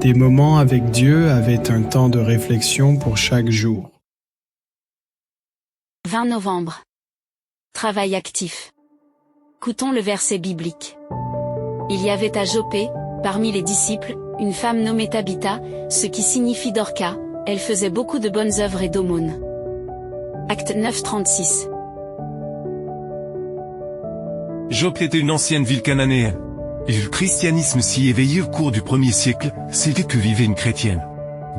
Des moments avec Dieu avaient un temps de réflexion pour chaque jour. 20 novembre. Travail actif. Écoutons le verset biblique. Il y avait à Joppé, parmi les disciples, une femme nommée Tabitha, ce qui signifie Dorcas, elle faisait beaucoup de bonnes œuvres et d'aumônes. Acte 9, 36. Joppe était une ancienne ville cananéenne. Et le christianisme s'y éveillait au cours du 1er siècle, c'était que vivait une chrétienne.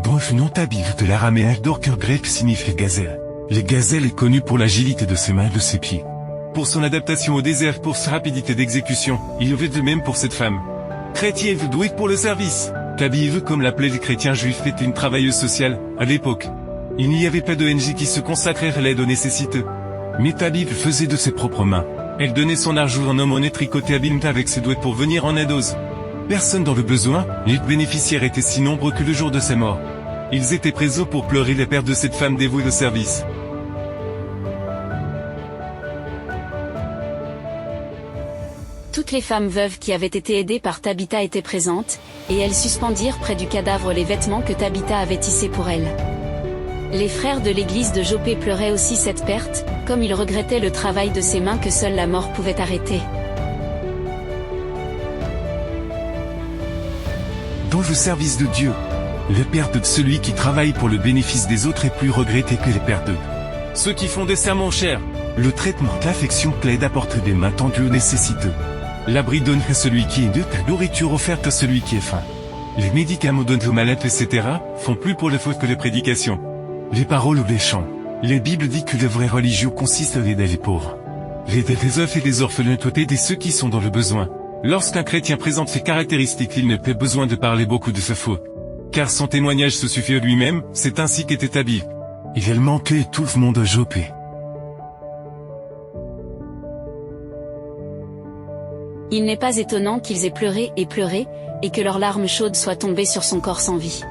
Bref, nom Tabitha de l'araméen Dorcas grec signifie gazelle. Les gazelles est connu pour l'agilité de ses mains et de ses pieds. Pour son adaptation au désert, pour sa rapidité d'exécution, il y avait de même pour cette femme. Chrétienne douée pour le service. Tabitha, comme l'appelaient les chrétiens juifs, était une travailleuse sociale, à l'époque. Il n'y avait pas d'ONG qui se consacrait à l'aide aux nécessiteux. Mais Tabitha faisait de ses propres mains. Elle donnait son argent en aumône et tricotait habilement avec ses doigts pour venir en aide aux personnes dans le besoin. Les bénéficiaires étaient si nombreux que le jour de sa mort, ils étaient présents pour pleurer la perte de cette femme dévouée au service. Toutes les femmes veuves qui avaient été aidées par Tabitha étaient présentes, et elles suspendirent près du cadavre les vêtements que Tabitha avait tissés pour elles. Les frères de l'église de Joppé pleuraient aussi cette perte, comme ils regrettaient le travail de ses mains que seule la mort pouvait arrêter. Dans le service de Dieu, la perte de celui qui travaille pour le bénéfice des autres est plus regrettée que les pertes de ceux qui font des serments chers. Le traitement de l'affection plaide d'apporter des mains tendues aux nécessiteux. L'abri donne à celui qui est nu, la nourriture offerte à celui qui est faim. Les médicaments donnent aux malades, etc., font plus pour le faute que les prédications, les paroles ou les chants. La Bible dit que la vraie religion consiste à aider les pauvres. Aider les veufs et les orphelins doit aider ceux qui sont dans le besoin. Lorsqu'un chrétien présente ces caractéristiques, il n'a pas besoin de parler beaucoup de sa faute, car son témoignage se suffit à lui-même. C'est ainsi qu'était Tabitha. Il elle manquait tout le monde à Joppé. Il n'est pas étonnant qu'ils aient pleuré, et que leurs larmes chaudes soient tombées sur son corps sans vie.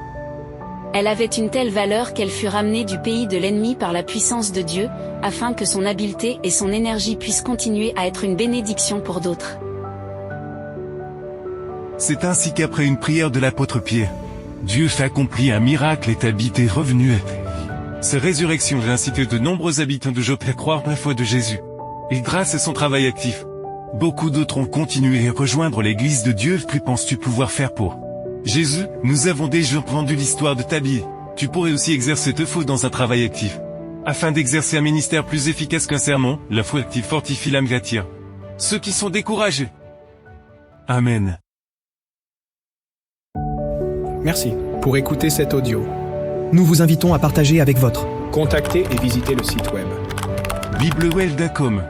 Elle avait une telle valeur qu'elle fut ramenée du pays de l'ennemi par la puissance de Dieu, afin que son habileté et son énergie puissent continuer à être une bénédiction pour d'autres. C'est ainsi qu'après une prière de l'apôtre Pierre, Dieu fait accomplir un miracle et Tabitha est revenue à la vie. Sa résurrection a incité de nombreux habitants de Joppé à croire la foi de Jésus. Et grâce à son travail actif, beaucoup d'autres ont continué à rejoindre l'église de Dieu. Que penses-tu pouvoir faire pour Jésus? Nous avons déjà entendu l'histoire de Tabitha. Tu pourrais aussi exercer ta foi dans un travail actif. Afin d'exercer un ministère plus efficace qu'un sermon, la foi active fortifie l'âme et attire ceux qui sont découragés. Amen. Merci pour écouter cet audio. Nous vous invitons à partager avec votre. Contactez et visitez le site web. biblewell.com